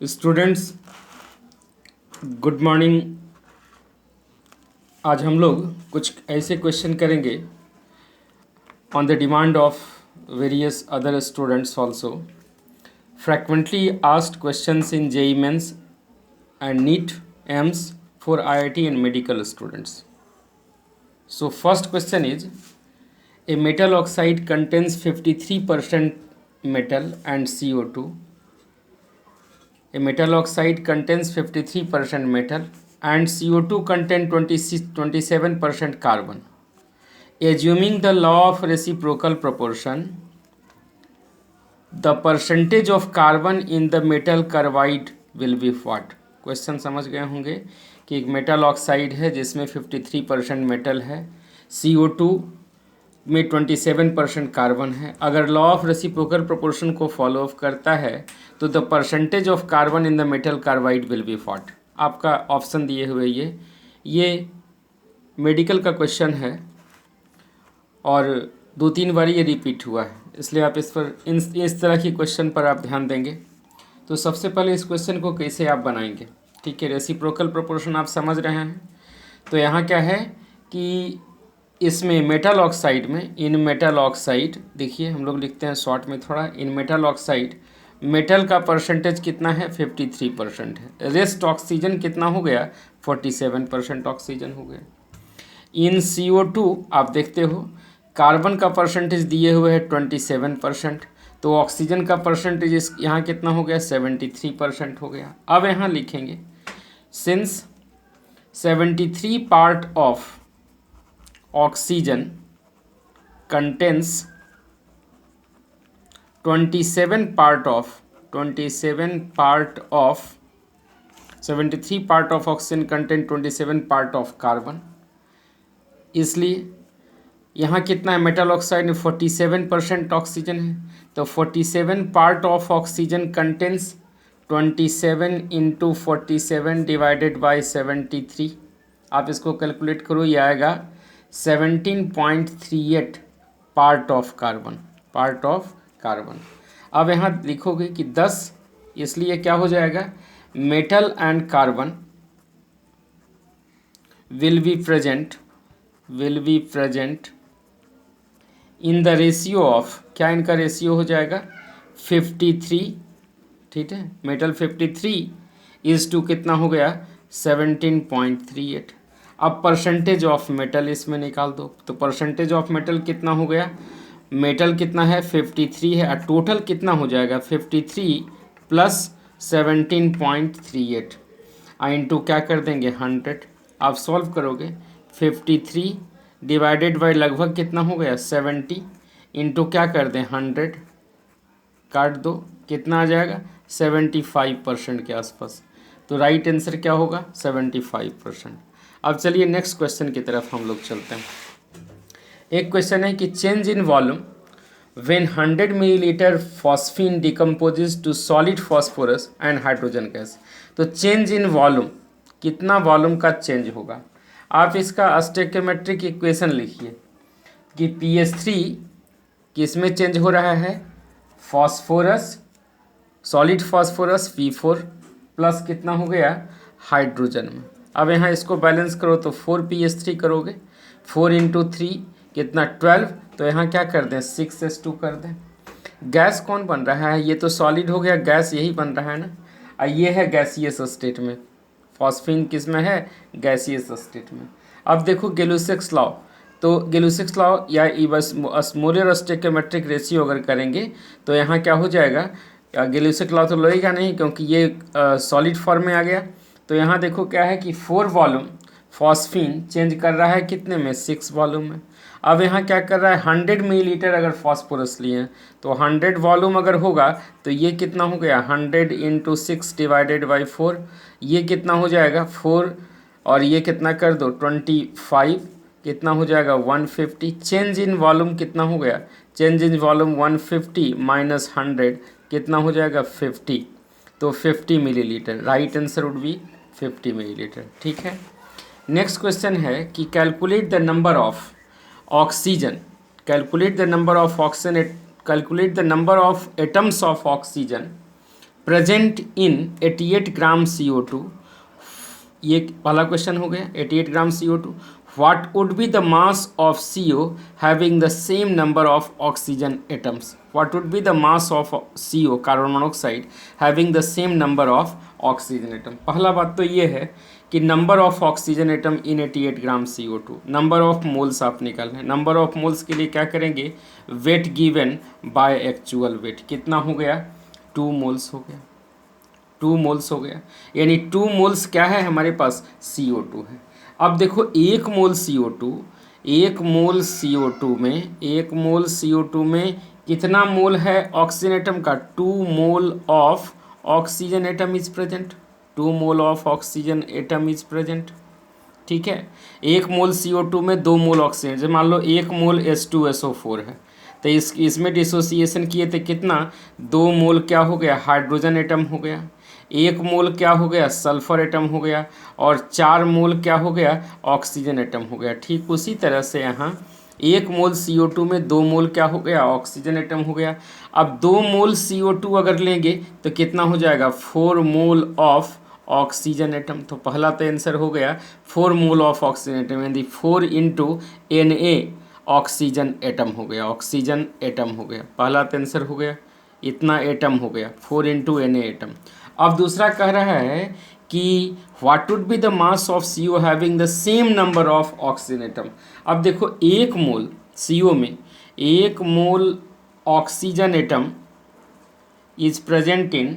Students, good morning. आज हम लोग कुछ ऐसे क्वेश्चन करेंगे on the demand of various other students also. Frequently asked questions in JEE mains and NEET AIIMS for IIT and medical students. So first question is a metal oxide contains 53% metal and CO2. A metal oxide contains 53% metal and CO2 contain 27% carbon. Assuming the law of reciprocal proportion, the percentage of carbon in the metal carbide will be what? Question समझ गए होंगे कि एक metal oxide है जिसमें 53% metal है, CO2 में 27% carbon है। अगर लॉ ऑफ रेसिप्रोकल प्रोपोर्शन को फॉलो अप करता है तो the percentage of carbon in the metal carbide will be what. आपका ऑप्शन दिए हुए ये मेडिकल का क्वेश्चन है और 2-3 बार ये रिपीट हुआ है, इसलिए आप इस तरह की क्वेश्चन पर आप ध्यान देंगे। तो सबसे पहले इस क्वेश्चन को कैसे आप बनाएंगे, ठीक है। रेसिप्रोकल प्रोपोर्शन आप समझ रहे हैं। तो यहाँ क्या है कि इसमें मेटल ऑक्साइड में, इन मेटल ऑक्साइड, देखिए हम लोग लिखते हैं शॉर्ट में थोड़ा, इन मेटल ऑक्साइड मेटल का परसेंटेज कितना है, 53% है। रेस्ट ऑक्सीजन कितना हो गया, 47% ऑक्सीजन हो गया। इन CO2 आप देखते हो कार्बन का परसेंटेज दिए हुए है 27%, तो ऑक्सीजन का परसेंटेज यहाँ कितना हो गया, 73% हो गया। अब यहाँ लिखेंगे since 73 part of oxygen contains 73 part of oxygen contain 27 part of carbon। इसलिए यहाँ कितना है, मेटल ऑक्साइड में 47% ऑक्सीजन है, तो 47 part of oxygen contains 27 into 47 divided by 73। आप इसको कैलकुलेट करो, ये आएगा 17.38 पार्ट ऑफ कार्बन। अब यहाँ लिखोगे कि 10, इसलिए क्या हो जाएगा, metal and carbon will be present in the ratio of, क्या इनका रेशियो हो जाएगा 53, ठीक है। मेटल 53 इज टू कितना हो गया, 17.38। अब परसेंटेज ऑफ मेटल इसमें निकाल दो, तो परसेंटेज ऑफ मेटल कितना हो गया, मेटल कितना है 53 है, और टोटल कितना हो जाएगा 53 प्लस 17.38 इंटू क्या कर देंगे 100। आप सॉल्व करोगे 53 डिवाइडेड बाई लगभग कितना हो गया 70 इंटू क्या कर दें 100, काट दो, कितना आ जाएगा 75% के आसपास। तो राइट आंसर क्या होगा 75%। अब चलिए नेक्स्ट क्वेश्चन की तरफ हम लोग चलते हैं। एक क्वेश्चन है कि change in volume when 100 millilitre phosphine decomposes to solid phosphorus and hydrogen gas. तो चेंज इन वॉल्यूम, कितना वॉल्यूम का चेंज होगा। आप इसका स्टोइकियोमेट्रिक इक्वेशन लिखिए कि PH3 किस में चेंज हो रहा है, phosphorus, solid phosphorus P4 plus कितना हो गया हाइड्रोजन में। अब यहाँ इसको बैलेंस करो तो 4PH3 करोगे, 4 इंटू 3 कितना 12, तो यहाँ क्या कर दें 6s2 कर दें। गैस कौन बन रहा है, ये तो सॉलिड हो गया, गैस यही बन रहा है ना, और ये है गैसियस स्टेट में, फॉस्फीन किस में है, गैसियस स्टेट में। अब देखो गेलुसेक्स लॉ, तो गेलुसेक्स लॉ या स्मोलर स्टोइकियोमेट्रिक रेशियो अगर करेंगे तो यहाँ क्या हो जाएगा, गेलुसेक्स लॉ तो लगेगा नहीं क्योंकि ये सॉलिड फॉर्म में आ गया। तो यहाँ देखो क्या है कि 4 वॉल्यूम फॉस्फीन चेंज कर रहा है कितने में, 6 वॉल्यूम में। अब यहाँ क्या कर रहा है, 100 मिलीलीटर अगर फॉस्फोरस लिए हैं तो 100 वॉल्यूम अगर होगा तो ये कितना हो गया 100 इंटू 6 डिवाइडेड बाई 4, ये कितना हो जाएगा 4, और ये कितना कर दो 25, कितना हो जाएगा 150। चेंज इन वॉल्यूम कितना हो गया, चेंज इन वॉल्यूम 150 माइनस 100 कितना हो जाएगा 50, तो 50 millilitre. Right answer would be 50 millilitre, ठीक है। नेक्स्ट क्वेश्चन है कि calculate the number of oxygen, calculate the number of atoms of oxygen present in 88 gram CO2, ये पहला क्वेश्चन हो गया। 88 ग्राम CO2, what would be the mass of CO having the same number of oxygen atoms. What would be the mass of CO carbon monoxide having the same number of oxygen atom. पहला बात तो ये है कि number of oxygen atom in 88 gram CO2, number of moles आप निकालना है। Number of moles के लिए क्या करेंगे, wait given by actual wait, कितना हो गया 2 मोल्स हो गया, 2 मोल्स हो गया, यानी 2 मोल्स क्या है हमारे पास CO2 है। अब देखो 1 मोल CO2, 1 मोल CO2 में, 1 मोल CO2 में कितना मोल है ऑक्सीजन एटम का, 2 mole of oxygen atom is present, 2 mole of oxygen atom is present. ठीक है, 1 मोल CO2 में 2 मोल ऑक्सीजन, जैसे मान लो 1 मोल H2SO4 है, तो इसमें डिसोसिएशन किए थे कितना, 2 मोल क्या हो गया हाइड्रोजन एटम हो गया, 1 मोल क्या हो गया सल्फर एटम हो गया, और 4 मोल क्या हो गया ऑक्सीजन एटम हो गया। ठीक उसी तरह से यहाँ 1 मोल CO2 में 2 मोल क्या हो गया ऑक्सीजन एटम हो गया। अब 2 मोल CO2 अगर लेंगे तो कितना हो जाएगा 4 मोल ऑफ ऑक्सीजन एटम। तो पहला तो आंसर हो गया 4 मोल ऑफ ऑक्सीजन एटम, यानी 4 इंटू Na ऑक्सीजन एटम हो गया, ऑक्सीजन एटम हो गया, पहला तो आंसर हो गया, इतना एटम हो गया 4 इंटू Na एटम। अब दूसरा कह रहा है कि what would be the mass of CO having the same number of oxygen atom. अब देखो 1 मोल CO में 1 मोल oxygen atom is present in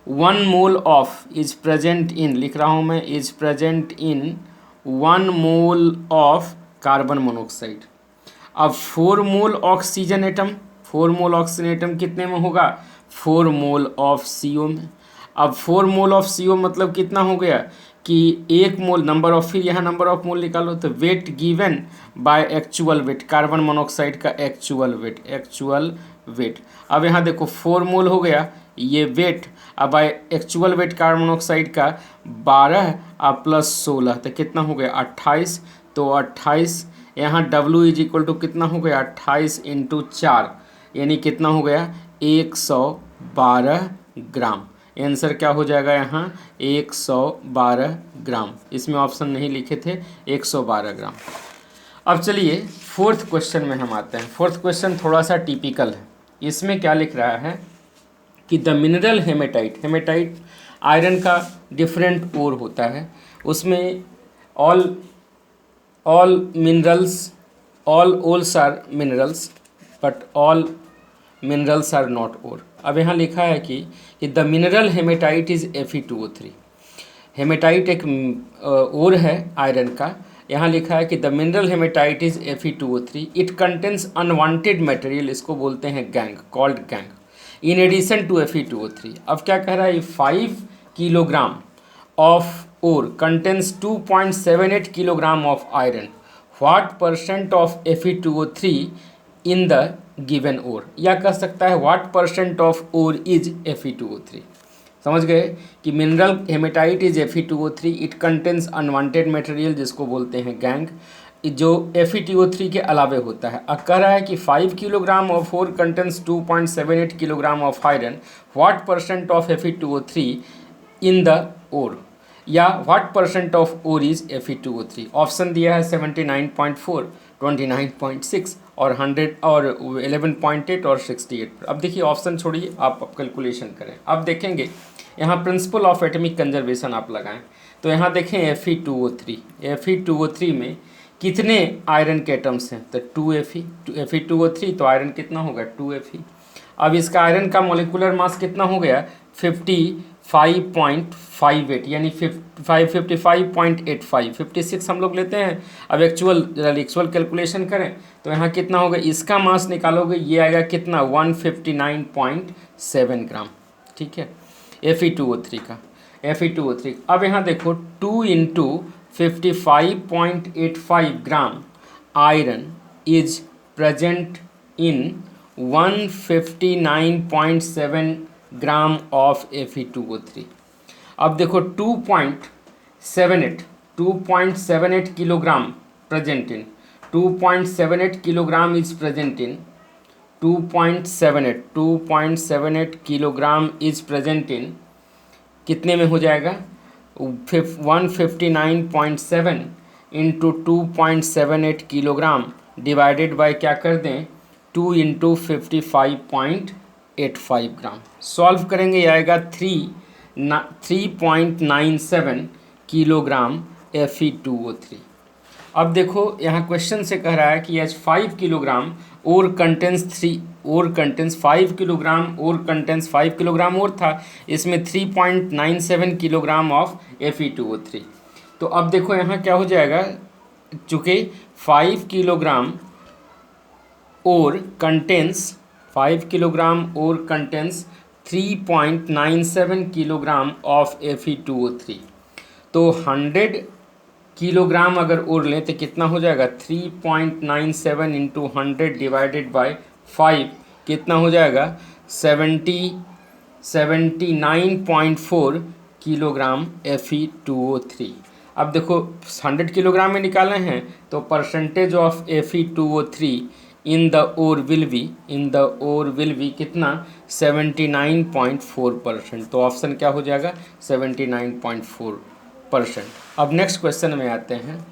1 mole of, is present in, लिख रहा हूँ मैं, is present in 1 mole of carbon monoxide. अब 4 मोल oxygen atom, 4 मोल oxygen atom कितने में होगा 4 मोल ऑफ CO में। अब 4 मोल ऑफ CO मतलब कितना हो गया कि 1 मोल, नंबर ऑफ, फिर यहाँ नंबर ऑफ मोल निकालो, तो wait given by actual wait, carbon monoxide का एक्चुअल वेट, एक्चुअल वेट। अब यहाँ देखो 4 मोल हो गया ये वेट, अब by actual wait carbon monoxide का 12 और प्लस 16 तो कितना हो गया 28, तो 28 यहाँ W इज इक्वल टू कितना हो गया 28 इंटू 4, यानी कितना हो गया 112 ग्राम। आंसर क्या हो जाएगा यहाँ 112 ग्राम, इसमें ऑप्शन नहीं लिखे थे 112 ग्राम। अब चलिए 4th क्वेश्चन में हम आते हैं। 4th क्वेश्चन थोड़ा सा टिपिकल है। इसमें क्या लिख रहा है कि the mineral hematite, hematite iron का डिफरेंट ओर होता है, उसमें all minerals, all ores are minerals but all minerals are not ore। अब यहाँ लिखा है कि the mineral hematite is Fe2O3। Hematite एक ओर है आयरन का। यहाँ लिखा है कि the mineral hematite is Fe2O3, it contains unwanted material, इसको बोलते हैं gangue, called gangue, in addition to Fe2O3। अब क्या कह रहा है 5 kilogram of ore contains 2.78 kilogram of iron, what percent of Fe2O3 in the given ore, या कह सकता है what percent of ore is Fe2O3। समझ गए कि mineral hematite is Fe2O3, it contains unwanted material जिसको बोलते हैं गैंग, जो Fe2O3 के अलावे होता है। अब कह रहा है कि 5 kilogram of ore contains 2.78 kilogram of iron, what percent of Fe2O3 in the ore, या what percent of ore is Fe2O3। Option दिया है 79.4, 29.6 और 100 और 11.8 और 68। अब देखिए ऑप्शन छोड़िए, आप कैलकुलेशन करें। अब देखेंगे यहाँ प्रिंसिपल ऑफ एटॉमिक कंजर्वेशन आप लगाएं, तो यहाँ देखें Fe2O3, Fe2O3 में कितने आयरन के एटम्स हैं, तो 2Fe, Fe2O3 तो आयरन कितना होगा 2Fe। अब इसका आयरन का मॉलिक्यूलर मास कितना हो गया 55.58, यानी 55.85, 56 हम लोग लेते हैं। अब एक्चुअल कैलकुलेशन करें तो यहाँ कितना होगा, इसका मास निकालोगे ये आएगा कितना 159.7 ग्राम। ठीक है Fe2O3 का, Fe2O3। अब यहाँ देखो 2 into 55.85 gram iron is present in 159.7 gram of Fe2O3। अब देखो 2.78 kilogram present in, 2.78 kilogram is present in 2.78 kilogram is present in, कितने में हो जाएगा 159.7 इंटू 2.78 किलोग्राम डिवाइडेड बाय क्या कर दें 2 इंटू 55.85 ग्राम। सॉल्व करेंगे ये आएगा 3.97 किलोग्राम Fe2O3। अब देखो यहाँ क्वेश्चन से कह रहा है कि एच 5 किलोग्राम और कंटेंस 5 किलोग्राम और कंटेंस 5 किलोग्राम और था, इसमें 3.97 किलोग्राम ऑफ Fe2O3। तो अब देखो यहाँ क्या हो जाएगा, चूँकि 5 किलोग्राम और कंटेंस 3.97 किलोग्राम ऑफ Fe2O3। तो 100 किलोग्राम अगर और लें तो कितना हो जाएगा 3.97 इंटू 100 डिवाइडेड बाय 5 कितना हो जाएगा 79.4 किलोग्राम Fe2O3। अब देखो 100 किलोग्राम में निकालना है तो percentage of Fe2O3 in the ore will be कितना 79.4%। तो ऑप्शन क्या हो जाएगा 79.4%। अब नेक्स्ट क्वेश्चन में आते हैं,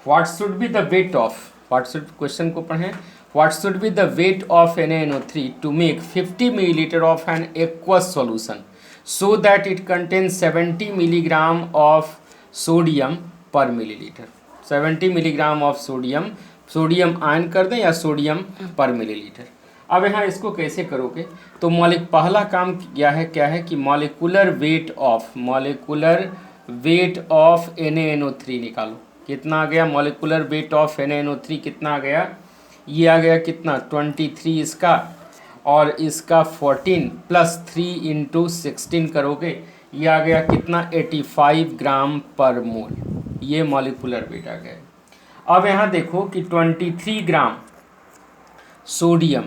what should be the weight of, question को पढ़ें, what should be the weight of NaNO3 to make 50 millilitre of an aqueous solution so that it contains 70 milligram of sodium per millilitre. 70 milligram of sodium ion कर दें या sodium per millilitre. अब यहाँ इसको कैसे करोगे, तो पहला काम क्या है कि मॉलिकुलर वेट ऑफ NaNO3 निकालो। कितना आ गया मॉलिकुलर वेट ऑफ NaNO3 कितना आ गया, ये आ गया कितना 23 इसका और इसका 14 प्लस 3 इंटू 16 करोगे, ये आ गया कितना 85 ग्राम पर मोल, ये मॉलिकुलर वेट आ गया। अब यहाँ देखो कि 23 gram sodium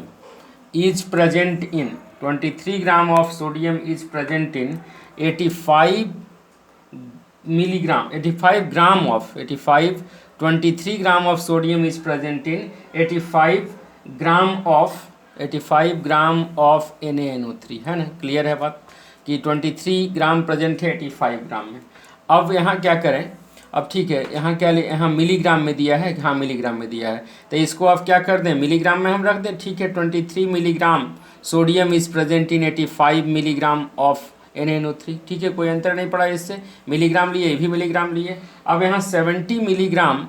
is present in 23 gram of sodium is present in 85 23 gram of sodium is present in 85 gram of NaNO3, है ना, क्लियर है बात कि 23 ग्राम प्रेजेंट है 85 ग्राम में। अब यहाँ क्या करें, अब ठीक है यहाँ क्या यहाँ मिलीग्राम में दिया है, हाँ मिलीग्राम में दिया है, तो इसको आप क्या कर दें मिलीग्राम में हम रख दें, ठीक है 23 milligram sodium is present in 85 milligram of NaNO3, ठीक है कोई अंतर नहीं पड़ा इससे, मिलीग्राम लिए ये भी मिलीग्राम लिए। अब यहाँ 70 milligram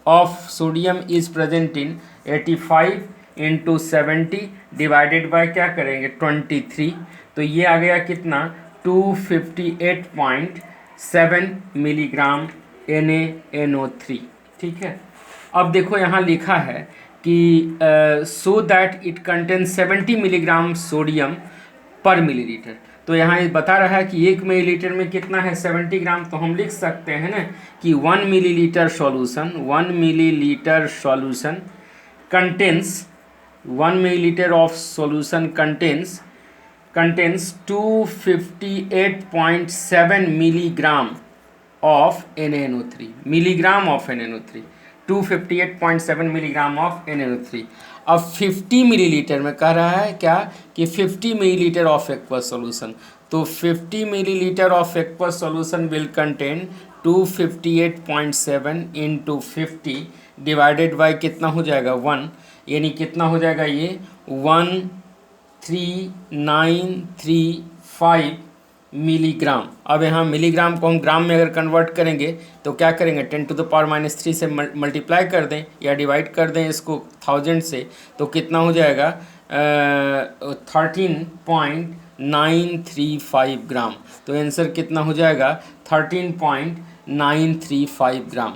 of sodium is present in 85 into 70 divided by क्या करेंगे 23, तो ये आ गया कितना 258.7 मिलीग्राम NaNO3, ठीक है। अब देखो यहाँ लिखा है कि सो that it contains 70 milligram sodium per millilitre, तो यहाँ ये बता रहा है कि 1 मिलीलीटर में कितना है 70 ग्राम, तो हम लिख सकते हैं ना कि 1 millilitre solution contains 1 millilitre of solution contains 258.7 milligram of NaNO3, 258.7 milligram of NaNO3। अब 50 मिलीलीटर में कह रहा है क्या कि 50 मिलीलीटर ऑफ एक्वस सॉल्यूशन, तो 50 millilitre of aqueous solution will contain 258.7 into 50 divided by कितना हो जाएगा 1, यानी कितना हो जाएगा ये 13935 मिलीग्राम। अब यहाँ मिलीग्राम को हम ग्राम में अगर कन्वर्ट करेंगे तो क्या करेंगे 10⁻³ से मल्टीप्लाई कर दें या डिवाइड कर दें इसको 1000 से, तो कितना हो जाएगा 13.935 ग्राम। तो आंसर कितना हो जाएगा 13.935 ग्राम।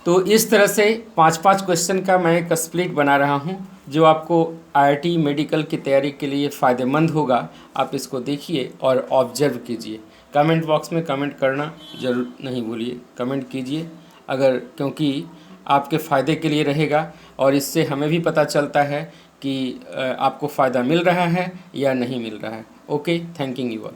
तो इस तरह से 5-5 क्वेश्चन का मैं एक स्प्लिट बना रहा हूँ जो आपको IIT मेडिकल की तैयारी के लिए फ़ायदेमंद होगा। आप इसको देखिए और ऑब्जर्व कीजिए। कमेंट बॉक्स में कमेंट करना जरूर नहीं भूलिए, कमेंट कीजिए अगर, क्योंकि आपके फ़ायदे के लिए रहेगा और इससे हमें भी पता चलता है कि आपको फ़ायदा मिल रहा है या नहीं मिल रहा है। Okay, thanking you all.